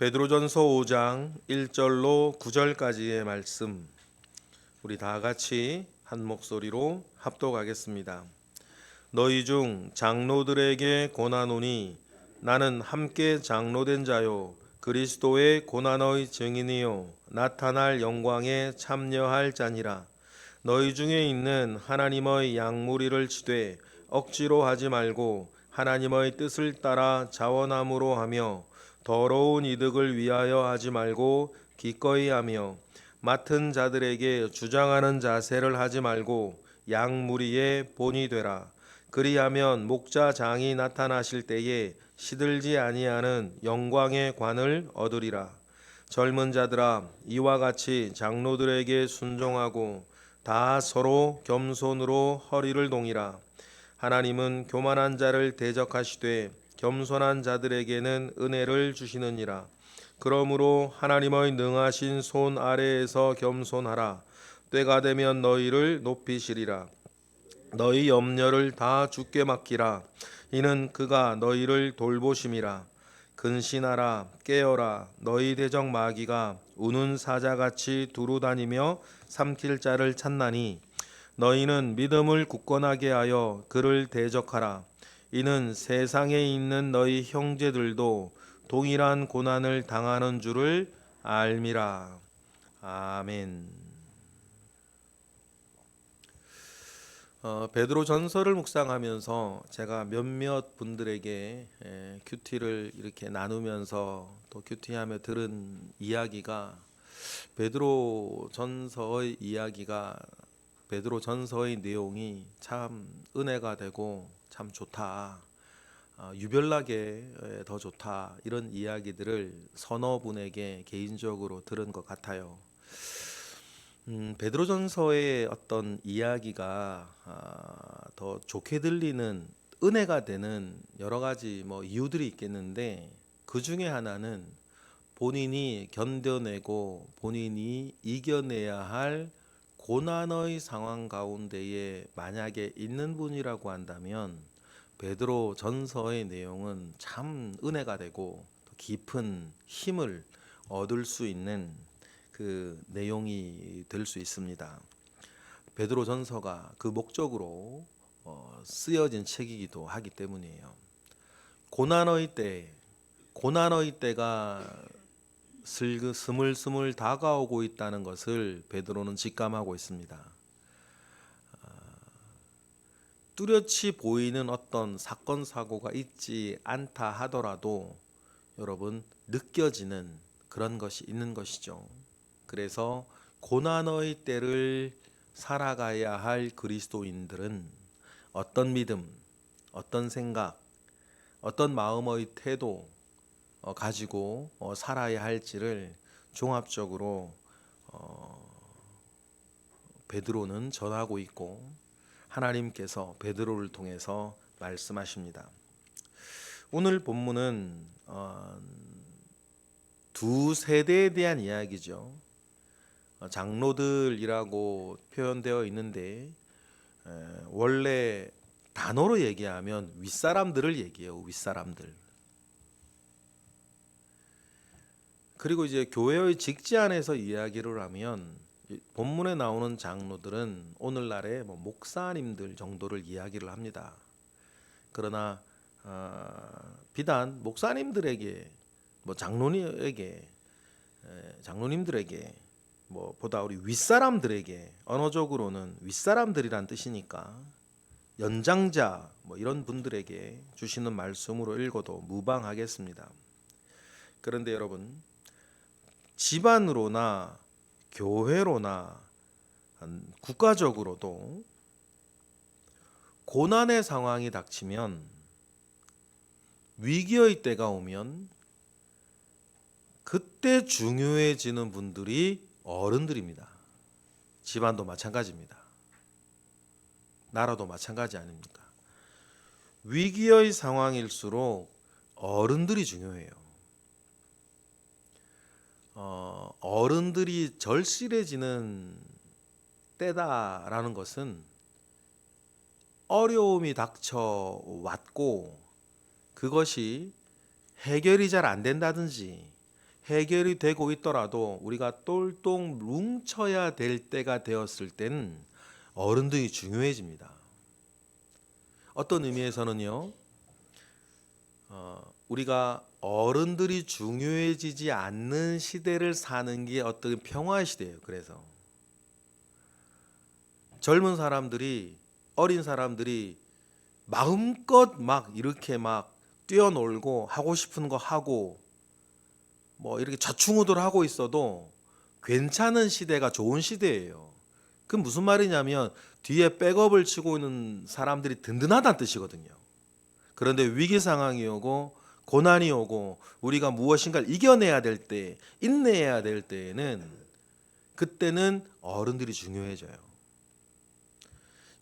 베드로전서 5장 1절로 9절까지의 말씀, 우리 다 같이 한 목소리로 합독하겠습니다. 너희 중 장로들에게 고난오니 나는 함께 장로된 자요 그리스도의 고난의 증인이요 나타날 영광에 참여할 자니라. 너희 중에 있는 하나님의 양무리를 치되 억지로 하지 말고 하나님의 뜻을 따라 자원함으로 하며 더러운 이득을 위하여 하지 말고 기꺼이 하며 맡은 자들에게 주장하는 자세를 하지 말고 양무리의 본이 되라. 그리하면 목자장이 나타나실 때에 시들지 아니하는 영광의 관을 얻으리라. 젊은 자들아, 이와 같이 장로들에게 순종하고 다 서로 겸손으로 허리를 동이라. 하나님은 교만한 자를 대적하시되 겸손한 자들에게는 은혜를 주시느니라. 그러므로 하나님의 능하신 손 아래에서 겸손하라. 때가 되면 너희를 높이시리라. 너희 염려를 다 주께 맡기라. 이는 그가 너희를 돌보심이라. 근신하라, 깨어라. 너희 대적 마귀가 우는 사자같이 두루다니며 삼킬 자를 찾나니 너희는 믿음을 굳건하게 하여 그를 대적하라. 이는 세상에 있는 너희 형제들도 동일한 고난을 당하는 줄을 알미라. 아멘. 베드로 전서를 묵상하면서 제가 몇몇 분들에게 큐티를 이렇게 나누면서 또 큐티하며 들은 이야기가 베드로 전서의 이야기가 베드로 전서의 내용이 참 은혜가 되고 참 좋다, 유별나게 더 좋다, 이런 이야기들을 서너 분에게 개인적으로 들은 것 같아요. 베드로전서의 어떤 이야기가 더 좋게 들리는, 은혜가 되는 여러 가지 이유들이 있겠는데, 그 중에 하나는 본인이 견뎌내고 본인이 이겨내야 할 고난의 상황 가운데에 만약에 있는 분이라고 한다면 베드로 전서의 내용은 참 은혜가 되고 깊은 힘을 얻을 수 있는 그 내용이 될 수 있습니다. 베드로 전서가 그 목적으로 쓰여진 책이기도 하기 때문이에요. 고난의 때가 스물스물 다가오고 있다는 것을 베드로는 직감하고 있습니다. 뚜렷이 보이는 어떤 사건 사고가 있지 않다 하더라도 여러분, 느껴지는 그런 것이 있는 것이죠. 그래서 고난의 때를 살아가야 할 그리스도인들은 어떤 믿음, 어떤 생각, 어떤 마음의 태도 가지고 살아야 할지를 종합적으로 베드로는 전하고 있고 하나님께서 베드로를 통해서 말씀하십니다. 오늘 본문은 두 세대에 대한 이야기죠. 장로들이라고 표현되어 있는데 원래 단어로 얘기하면 윗사람들을 얘기해요. 윗사람들. 그리고 이제 교회의 직지 안에서 이야기를 하면 본문에 나오는 장로들은 오늘날의 목사님들 정도를 이야기를 합니다. 그러나 비단 목사님들에게 장로님들에게 보다 우리 윗사람들에게, 언어적으로는 윗사람들이란 뜻이니까 연장자 이런 분들에게 주시는 말씀으로 읽어도 무방하겠습니다. 그런데 여러분, 집안으로나 교회로나 국가적으로도 고난의 상황이 닥치면, 위기의 때가 오면 그때 중요해지는 분들이 어른들입니다. 집안도 마찬가지입니다. 나라도 마찬가지 아닙니까? 위기의 상황일수록 어른들이 중요해요. 어른들이 절실해지는 때다라는 것은 어려움이 닥쳐왔고 그것이 해결이 잘 안 된다든지 해결이 되고 있더라도 우리가 똘똘 뭉쳐야 될 때가 되었을 땐 어른들이 중요해집니다. 어떤 의미에서는요, 우리가 어른들이 중요해지지 않는 시대를 사는 게 어떤 평화의 시대예요. 그래서 젊은 사람들이, 어린 사람들이 마음껏 막 이렇게 막 뛰어놀고 하고 싶은 거 하고 뭐 이렇게 좌충우돌하고 있어도 괜찮은 시대가 좋은 시대예요. 그 무슨 말이냐면 뒤에 백업을 치고 있는 사람들이 든든하다는 뜻이거든요. 그런데 위기 상황이 오고 고난이 오고 우리가 무엇인가를 이겨내야 될 때, 인내해야 될 때에는 그때는 어른들이 중요해져요.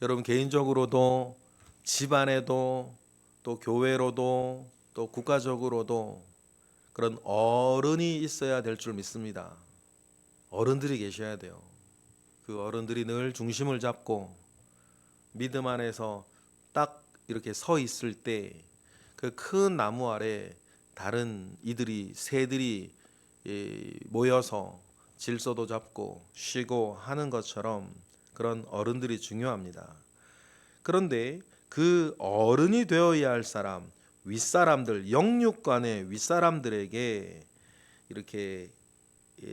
여러분 개인적으로도 집안에도 또 교회로도 또 국가적으로도 그런 어른이 있어야 될 줄 믿습니다. 어른들이 계셔야 돼요. 그 어른들이 늘 중심을 잡고 믿음 안에서 딱 이렇게 서 있을 때 그 큰 나무 아래 다른 이들이 새들이 모여서 질서도 잡고 쉬고 하는 것처럼 그런 어른들이 중요합니다. 그런데 그 어른이 되어야 할 사람, 윗사람들, 영육간의 윗사람들에게 이렇게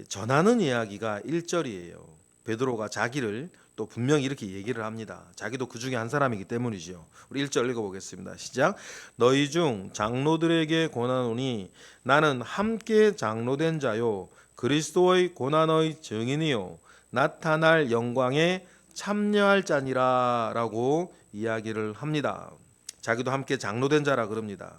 전하는 이야기가 1절이에요. 베드로가 자기를 또 분명히 이렇게 얘기를 합니다. 자기도 그 중에 한 사람이기 때문이죠. 우리 1절 읽어보겠습니다. 시작. 너희 중 장로들에게 권하노니 나는 함께 장로된 자요 그리스도의 고난의 증인이요 나타날 영광에 참여할 자니라 라고 이야기를 합니다. 자기도 함께 장로된 자라 그럽니다.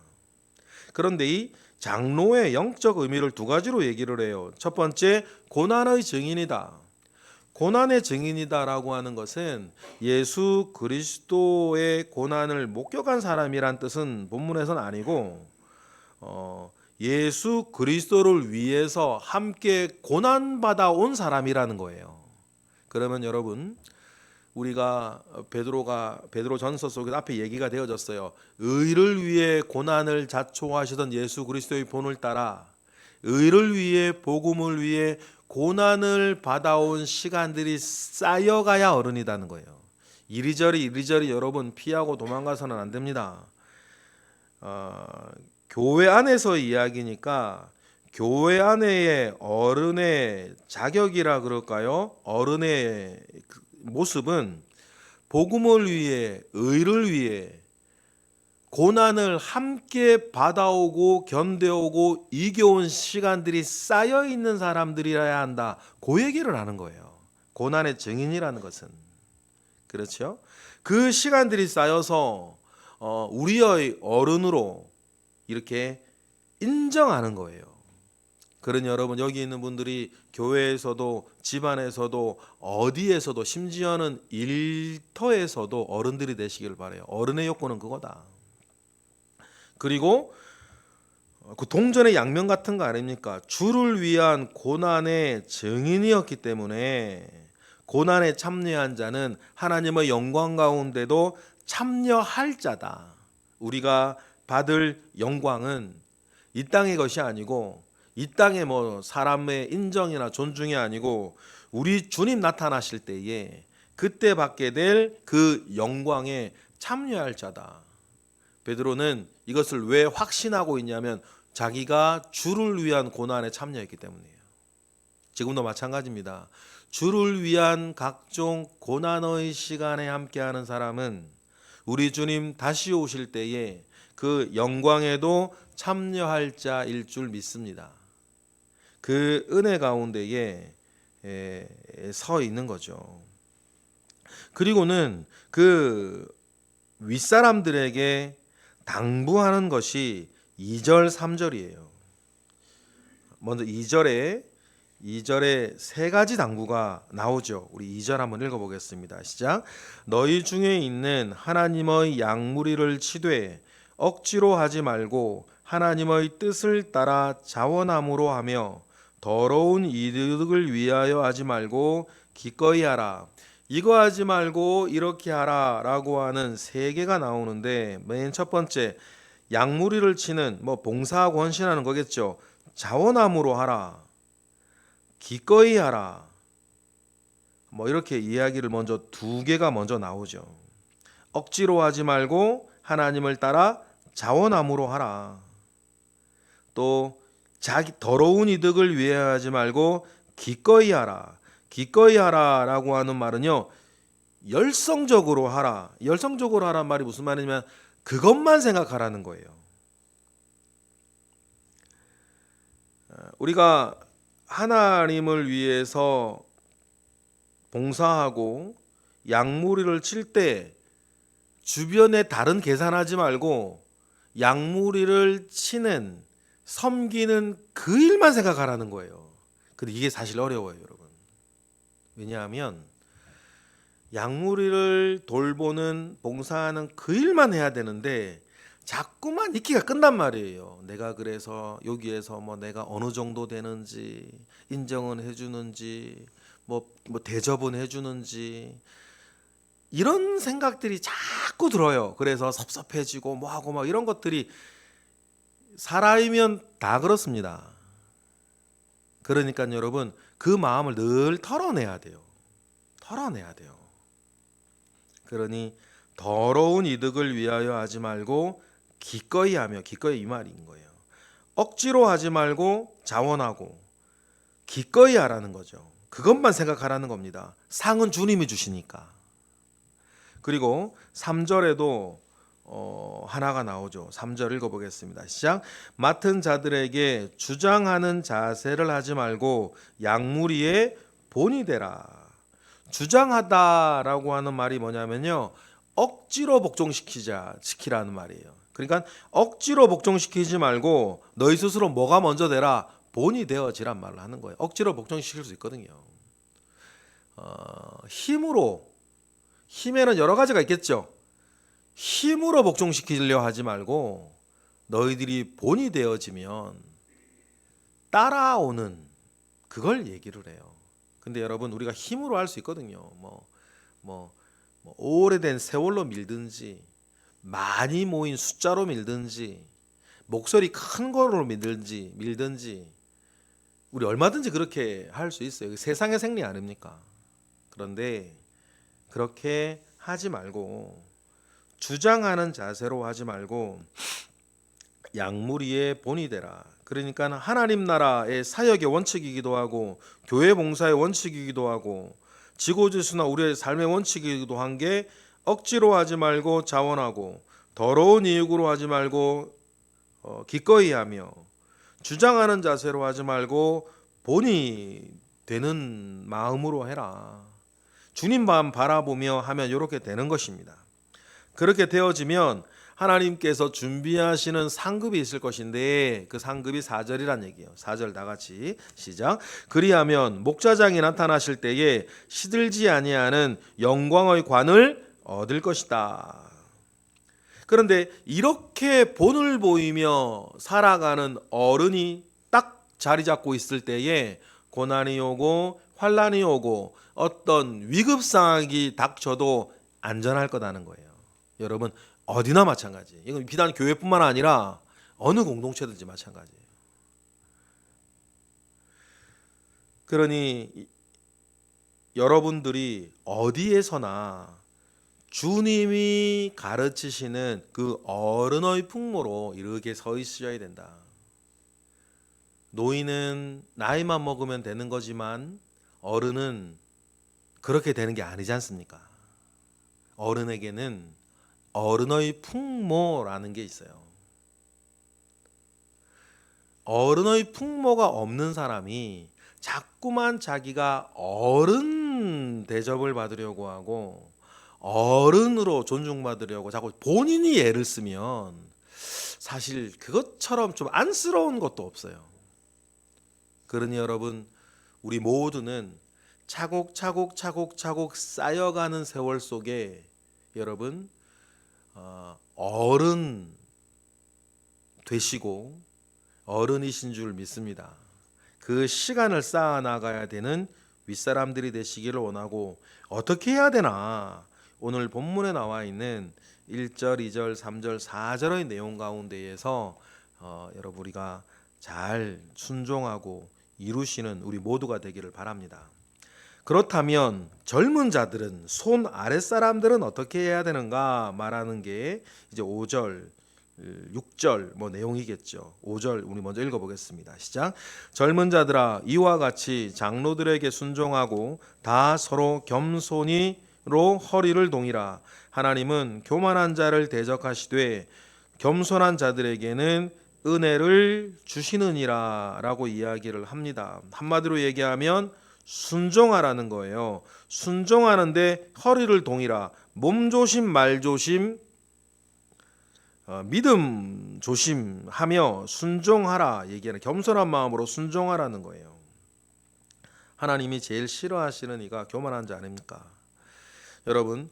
그런데 이 장로의 영적 의미를 두 가지로 얘기를 해요. 첫 번째, 고난의 증인이다. 고난의 증인이다라고 하는 것은 예수 그리스도의 고난을 목격한 사람이란 뜻은 본문에서는 아니고 예수 그리스도를 위해서 함께 고난받아 온 사람이라는 거예요. 그러면 여러분 우리가 베드로전서 속에 앞에 얘기가 되어졌어요. 의를 위해 고난을 자초하시던 예수 그리스도의 본을 따라 의를 위해 복음을 위해 고난을 받아온 시간들이 쌓여가야 어른이라는 거예요. 이리저리 여러분 피하고 도망가서는 안 됩니다. 교회 안에서 이야기니까 교회 안에의 어른의 자격이라 그럴까요? 어른의 모습은 복음을 위해 의를 위해 고난을 함께 받아오고 견뎌오고 이겨온 시간들이 쌓여있는 사람들이라야 한다. 그 얘기를 하는 거예요. 고난의 증인이라는 것은. 그렇죠? 그 시간들이 쌓여서 우리의 어른으로 이렇게 인정하는 거예요. 그러니 여러분 여기 있는 분들이 교회에서도 집안에서도 어디에서도 심지어는 일터에서도 어른들이 되시길 바라요. 어른의 요건은 그거다. 그리고 그 동전의 양면 같은 거 아닙니까? 주를 위한 고난의 증인이었기 때문에 고난에 참여한 자는 하나님의 영광 가운데도 참여할 자다. 우리가 받을 영광은 이 땅의 것이 아니고 이 땅의 뭐 사람의 인정이나 존중이 아니고 우리 주님 나타나실 때에 그때 받게 될 그 영광에 참여할 자다. 베드로는 이것을 왜 확신하고 있냐면 자기가 주를 위한 고난에 참여했기 때문이에요. 지금도 마찬가지입니다. 주를 위한 각종 고난의 시간에 함께하는 사람은 우리 주님 다시 오실 때에 그 영광에도 참여할 자일 줄 믿습니다. 그 은혜 가운데에 서 있는 거죠. 그리고는 그 윗사람들에게 당부하는 것이 2절 3절이에요. 먼저 2절에 세 가지 당부가 나오죠. 우리 2절 한번 읽어보겠습니다. 시작. 너희 중에 있는 하나님의 양무리를 치되 억지로 하지 말고 하나님의 뜻을 따라 자원함으로 하며 더러운 이득을 위하여 하지 말고 기꺼이 하라. 이거 하지 말고 이렇게 하라 라고 하는 세 개가 나오는데 맨 첫 번째 양무리를 치는 봉사하고 헌신하는 거겠죠. 자원함으로 하라, 기꺼이 하라. 뭐 이렇게 이야기를 먼저 두 개가 먼저 나오죠. 억지로 하지 말고 하나님을 따라 자원함으로 하라. 또 자기 더러운 이득을 위해 하지 말고 기꺼이 하라. 기꺼이 하라라고 하는 말은요, 열성적으로 하라. 열성적으로 하라는 말이 무슨 말이냐면 그것만 생각하라는 거예요. 우리가 하나님을 위해서 봉사하고 양무리를 칠 때 주변에 다른 계산하지 말고 양무리를 치는, 섬기는 그 일만 생각하라는 거예요. 근데 이게 사실 어려워요, 여러분. 왜냐하면 양무리를 돌보는, 봉사하는 그 일만 해야 되는데 자꾸만 익히가 끝난 말이에요. 내가 그래서 여기에서 뭐 내가 어느 정도 되는지 인정은 해주는지 뭐 대접은 해주는지 이런 생각들이 자꾸 들어요. 그래서 섭섭해지고 뭐하고 막 이런 것들이 사람이면 다 그렇습니다. 그러니까 여러분 그 마음을 늘 털어내야 돼요. 털어내야 돼요. 그러니 더러운 이득을 위하여 하지 말고 기꺼이 하며, 기꺼이 이 말인 거예요. 억지로 하지 말고 자원하고 기꺼이 하라는 거죠. 그것만 생각하라는 겁니다. 상은 주님이 주시니까. 그리고 3절에도 하나가 나오죠. 3절 읽어보겠습니다. 시작. 맡은 자들에게 주장하는 자세를 하지 말고 양무리의 본이 되라. 주장하다라고 하는 말이 뭐냐면요, 억지로 복종시키라는 말이에요. 그러니까 억지로 복종시키지 말고 너희 스스로 뭐가 먼저 되라, 본이 되어지란 말을 하는 거예요. 억지로 복종시킬 수 있거든요. 힘에는 여러 가지가 있겠죠. 힘으로 복종시키려 하지 말고 너희들이 본이 되어지면 따라오는, 그걸 얘기를 해요. 근데 여러분 우리가 힘으로 할 수 있거든요. 뭐 오래된 세월로 밀든지, 많이 모인 숫자로 밀든지, 목소리 큰 거로 밀든지 우리 얼마든지 그렇게 할 수 있어요. 세상의 생리 아닙니까? 그런데 그렇게 하지 말고, 주장하는 자세로 하지 말고 양무리의 본이 되라. 그러니까 하나님 나라의 사역의 원칙이기도 하고 교회 봉사의 원칙이기도 하고 지고지수나 우리의 삶의 원칙이기도 한 게, 억지로 하지 말고 자원하고 더러운 이익으로 하지 말고 기꺼이 하며, 주장하는 자세로 하지 말고 본이 되는 마음으로 해라. 주님만 바라보며 하면 이렇게 되는 것입니다. 그렇게 되어지면 하나님께서 준비하시는 상급이 있을 것인데, 그 상급이 4절이란 얘기예요. 4절 다 같이 시작. 그리하면 목자장이 나타나실 때에 시들지 아니하는 영광의 관을 얻을 것이다. 그런데 이렇게 본을 보이며 살아가는 어른이 딱 자리 잡고 있을 때에 고난이 오고 환난이 오고 어떤 위급 상황이 닥쳐도 안전할 거라는 거예요. 여러분 어디나 마찬가지. 이건 비단 교회뿐만 아니라 어느 공동체든지 마찬가지예요. 그러니 여러분들이 어디에서나 주님이 가르치시는 그 어른의 풍모로 이렇게 서 있어야 된다. 노인은 나이만 먹으면 되는 거지만 어른은 그렇게 되는 게 아니지 않습니까? 어른에게는 어른의 풍모라는 게 있어요. 어른의 풍모가 없는 사람이 자꾸만 자기가 어른 대접을 받으려고 하고 어른으로 존중받으려고 자꾸 본인이 애를 쓰면 사실 그것처럼 좀 안쓰러운 것도 없어요. 그러니 여러분 우리 모두는 차곡차곡 쌓여가는 세월 속에 여러분 어른 되시고 어른이신 줄 믿습니다. 그 시간을 쌓아나가야 되는 윗사람들이 되시기를 원하고, 어떻게 해야 되나? 오늘 본문에 나와 있는 1절, 2절, 3절, 4절의 내용 가운데에서 여러분 우리가 잘 순종하고 이루시는 우리 모두가 되기를 바랍니다. 그렇다면 젊은 자들은, 손 아랫사람들은 어떻게 해야 되는가 말하는 게 이제 5절 6절 내용이겠죠. 5절 우리 먼저 읽어보겠습니다. 시작. 젊은 자들아, 이와 같이 장로들에게 순종하고 다 서로 겸손히로 허리를 동이라. 하나님은 교만한 자를 대적하시되 겸손한 자들에게는 은혜를 주시느니라 라고 이야기를 합니다. 한마디로 얘기하면 순종하라는 거예요. 순종하는데 허리를 동이라. 몸조심 말조심 믿음 조심하며 순종하라 얘기하는, 겸손한 마음으로 순종하라는 거예요. 하나님이 제일 싫어하시는 이가 교만한 자 아닙니까? 여러분,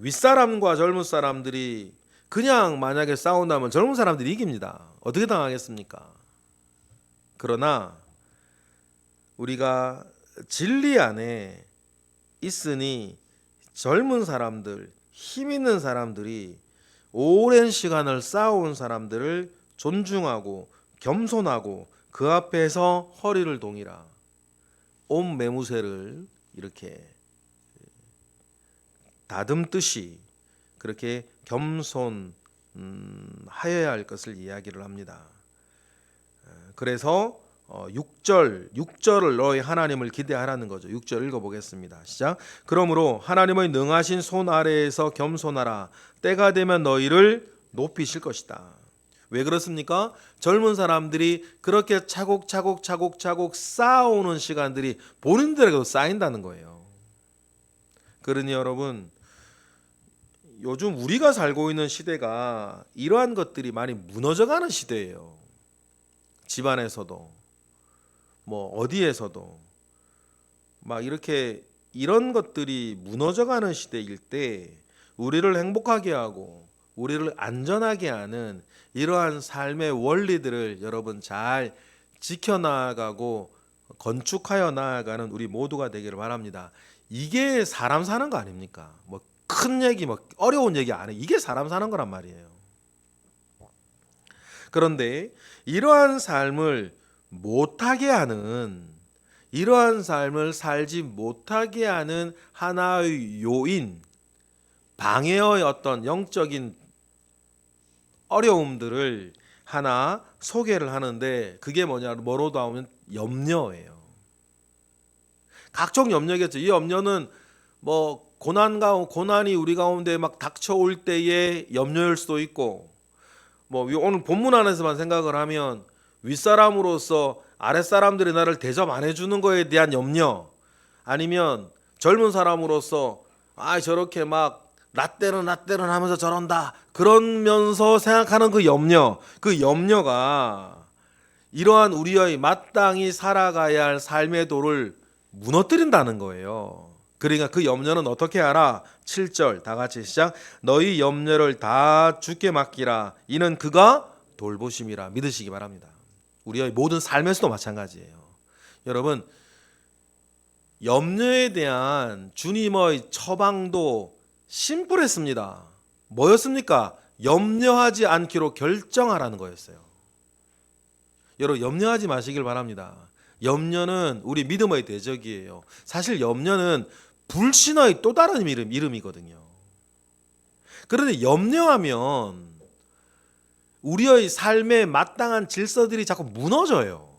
윗사람과 젊은 사람들이 그냥 만약에 싸운다면 젊은 사람들이 이깁니다. 어떻게 당하겠습니까? 그러나 우리가 진리 안에 있으니 젊은 사람들, 힘 있는 사람들이 오랜 시간을 쌓아온 사람들을 존중하고 겸손하고 그 앞에서 허리를 동이라. 온 매무새를 이렇게 다듬듯이 그렇게 겸손하여야 할 것을 이야기를 합니다. 그래서 6절을 너희 하나님을 기대하라는 거죠. 6절 읽어보겠습니다. 시작. 그러므로 하나님의 능하신 손 아래에서 겸손하라. 때가 되면 너희를 높이실 것이다. 왜 그렇습니까? 젊은 사람들이 그렇게 차곡차곡 쌓아오는 시간들이 본인들에게도 쌓인다는 거예요. 그러니 여러분, 요즘 우리가 살고 있는 시대가 이러한 것들이 많이 무너져가는 시대예요. 집안에서도 어디에서도 막 이렇게 이런 것들이 무너져가는 시대일 때 우리를 행복하게 하고 우리를 안전하게 하는 이러한 삶의 원리들을 여러분 잘 지켜나가고 건축하여 나아가는 우리 모두가 되기를 바랍니다. 이게 사람 사는 거 아닙니까? 큰 얘기, 어려운 얘기 안 해. 이게 사람 사는 거란 말이에요. 그런데 이러한 삶을 못하게 하는, 이러한 삶을 살지 못하게 하는 하나의 요인, 방해의 어떤 영적인 어려움들을 하나 소개를 하는데, 그게 뭐로도 하면 염려예요. 각종 염려겠죠. 이 염려는 고난이 우리 가운데 막 닥쳐올 때의 염려일 수도 있고, 오늘 본문 안에서만 생각을 하면 윗사람으로서 아랫사람들이 나를 대접 안 해주는 거에 대한 염려, 아니면 젊은 사람으로서 저렇게 막 라떼는 하면서 저런다 그러면서 생각하는 그 염려가 이러한 우리의 마땅히 살아가야 할 삶의 도를 무너뜨린다는 거예요. 그러니까 그 염려는 어떻게 하라? 7절 다 같이 시작. 너희 염려를 다 주께 맡기라. 이는 그가 돌보심이라. 믿으시기 바랍니다. 우리의 모든 삶에서도 마찬가지예요. 여러분, 염려에 대한 주님의 처방도 심플했습니다. 뭐였습니까? 염려하지 않기로 결정하라는 거였어요. 여러분, 염려하지 마시길 바랍니다. 염려는 우리 믿음의 대적이에요. 사실 염려는 불신의 또 다른 이름이거든요. 그런데 염려하면 우리의 삶에 마땅한 질서들이 자꾸 무너져요.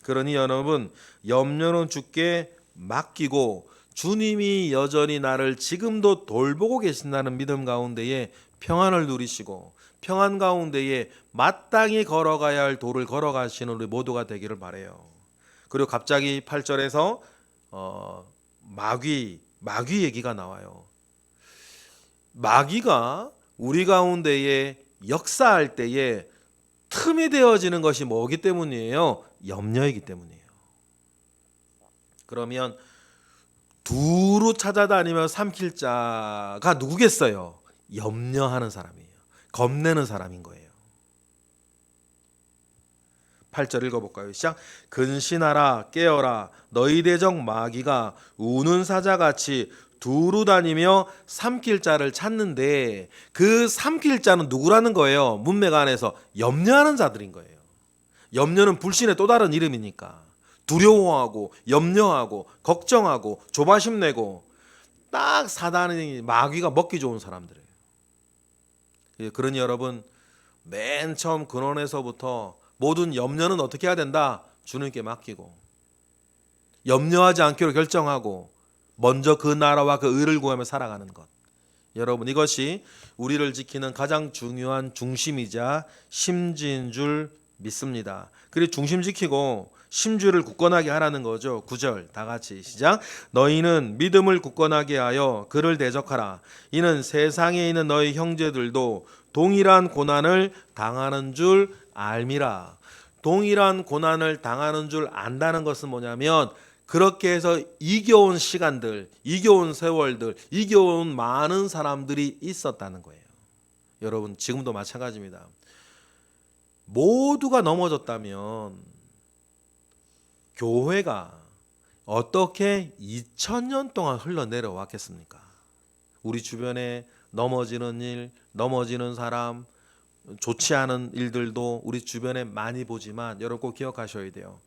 그러니 여러분, 염려는 주께 맡기고 주님이 여전히 나를 지금도 돌보고 계신다는 믿음 가운데에 평안을 누리시고 평안 가운데에 마땅히 걸어가야 할 도를 걸어가시는 우리 모두가 되기를 바라요. 그리고 갑자기 8절에서 마귀 얘기가 나와요. 마귀가 우리 가운데에 역사할 때에 틈이 되어지는 것이 뭐기 때문이에요? 염려이기 때문이에요. 그러면 두루 찾아다니며 삼킬 자가 누구겠어요? 염려하는 사람이에요. 겁내는 사람인 거예요. 8절 읽어볼까요? 시작. 근신하라 깨어라 너희 대적 마귀가 우는 사자같이 두루 다니며 삼킬 자를 찾는데, 그 삼킬 자는 누구라는 거예요? 문맥 안에서 염려하는 자들인 거예요. 염려는 불신의 또 다른 이름이니까 두려워하고 염려하고 걱정하고 조바심 내고 딱 사단이 마귀가 먹기 좋은 사람들이에요. 그러니 여러분 맨 처음 근원에서부터 모든 염려는 어떻게 해야 된다? 주님께 맡기고 염려하지 않기로 결정하고 먼저 그 나라와 그 의를 구하며 살아가는 것. 여러분 이것이 우리를 지키는 가장 중요한 중심이자 심지인 줄 믿습니다. 그리고 중심 지키고 심주를 굳건하게 하라는 거죠. 9절 다 같이 시작. 너희는 믿음을 굳건하게 하여 그를 대적하라. 이는 세상에 있는 너희 형제들도 동일한 고난을 당하는 줄 알미라. 동일한 고난을 당하는 줄 안다는 것은 뭐냐면 그렇게 해서 이겨온 시간들, 이겨온 세월들, 이겨온 많은 사람들이 있었다는 거예요. 여러분 지금도 마찬가지입니다. 모두가 넘어졌다면 교회가 어떻게 2000년 동안 흘러내려왔겠습니까? 우리 주변에 넘어지는 일, 넘어지는 사람, 좋지 않은 일들도 우리 주변에 많이 보지만 여러분 꼭 기억하셔야 돼요.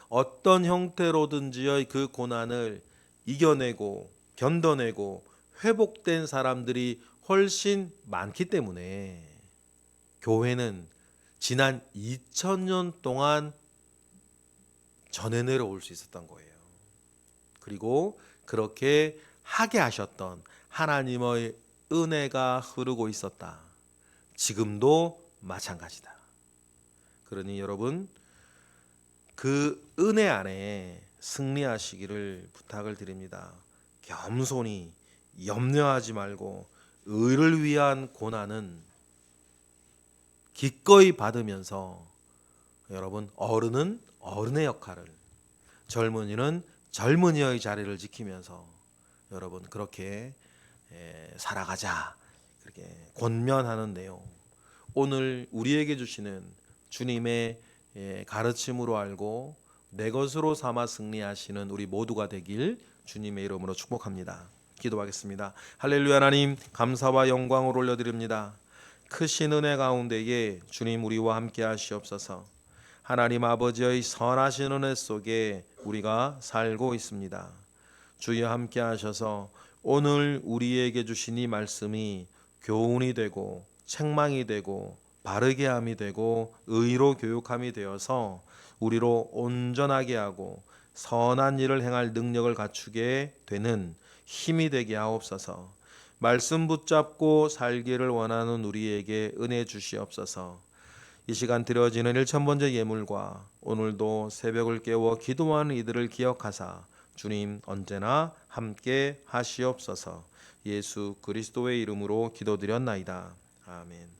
어떤 형태로든지의 그 고난을 이겨내고 견뎌내고 회복된 사람들이 훨씬 많기 때문에 교회는 지난 2000년 동안 전해 내려올 수 있었던 거예요. 그리고 그렇게 하게 하셨던 하나님의 은혜가 흐르고 있었다. 지금도 마찬가지다. 그러니 여러분 그 은혜 안에 승리하시기를 부탁을 드립니다. 겸손히 염려하지 말고 의를 위한 고난은 기꺼이 받으면서 여러분 어른은 어른의 역할을, 젊은이는 젊은이의 자리를 지키면서 여러분 그렇게 살아가자 그렇게 권면하는데요. 오늘 우리에게 주시는 주님의 가르침으로 알고 내 것으로 삼아 승리하시는 우리 모두가 되길 주님의 이름으로 축복합니다. 기도하겠습니다. 할렐루야. 하나님 감사와 영광을 올려드립니다. 크신 은혜 가운데에 주님 우리와 함께 하시옵소서. 하나님 아버지의 선하신 은혜 속에 우리가 살고 있습니다. 주여 함께 하셔서 오늘 우리에게 주신 이 말씀이 교훈이 되고 책망이 되고 바르게 함이 되고 의로 교육함이 되어서 우리로 온전하게 하고 선한 일을 행할 능력을 갖추게 되는 힘이 되게 하옵소서. 말씀 붙잡고 살기를 원하는 우리에게 은혜 주시옵소서. 이 시간 드려지는 1000번째 예물과 오늘도 새벽을 깨워 기도하는 이들을 기억하사 주님 언제나 함께 하시옵소서. 예수 그리스도의 이름으로 기도드렸나이다. 아멘.